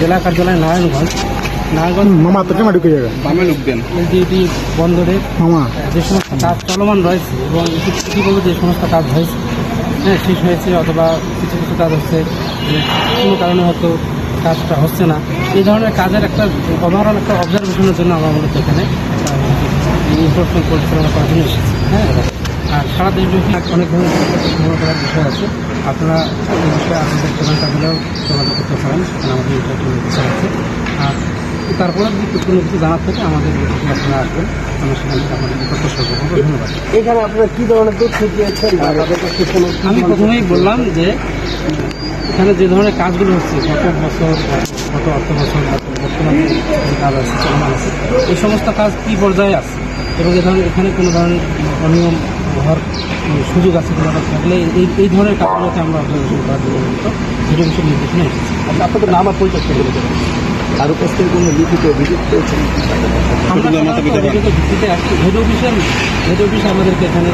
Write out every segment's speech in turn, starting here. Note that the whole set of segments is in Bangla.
জেলা কার্যালয় নারায়ণগঞ্জ মামা তো কেমন ঢুকে যাবে বামে ঢুকবেন এলজিডি বন্দরে মামা যে সমস্ত কাজ চলমান রয়েছে এবং ইতিপূর্বে যে সমস্ত কাজ হয়েছে শেষ হয়েছে অথবা কিছু কিছু কাজ হচ্ছে যে কোনো কারণে হয়তো কাজটা হচ্ছে না, এই ধরনের কাজের একটা ওভারঅল একটা অবজারভেশনের জন্য আমরা মূলত এখানে এনফোর্সমেন্ট পরিচালনা করার জন্য এসেছি। আর সারা দেশব্যাপী অনেক ধরনের গ্রহণ করার বিষয় আছে, আপনারা এই বিষয়ে আপনাদের প্রধান কার্যালয়েও যোগাযোগ করতে পারেন, সেখানে আমাদের ইন্টারভিউ বিষয় আছে। আর তারপরে যদি কোনো কিছু জানার থেকে আমাদের আপনারা আসবেন, আমরা সেখান থেকে আপনাদের বিকল্প সহযোগ করবো। ধন্যবাদ। এখানে আপনারা কি ধরনের তথ্য দিয়েছেন? আমি প্রথমেই বললাম যে এখানে যে ধরনের কাজগুলো হচ্ছে গত অর্থ বছর বর্তমানে যে কাজ আছে চলমান আছে, এই সমস্ত কাজ কী পর্যায়ে আছে এবং এখানে কোনো ধরনের অনিয়ম হওয়ার সুযোগ আছে কিনা থাকলে এই ধরনের কাজগুলোতে আমরা অবজারভেশন করার জন্য ভিডিও বিষয় নির্দেশনা এসেছি। আপনাদের নাম আর পরিচয় করে দেবেন। কারো কাছ থেকে কোনো লিখিত অভিযোগ পেয়েছেন? আমরা অভিযোগের ভিত্তিতে আসছি। হেড অফিসে আমাদেরকে এখানে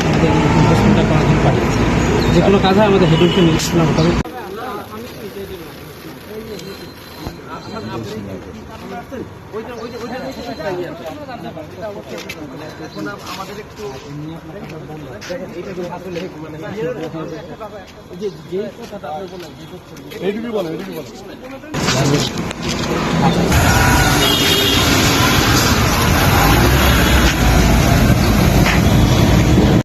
আমাদের ইনভেস্টমেন্টটা করার জন্য পাঠিয়েছে। যে কোনো কাজ হয় আমাদের হেড অফিসে নির্দেশনা মোতাবেক। এইটুকুই বলেন।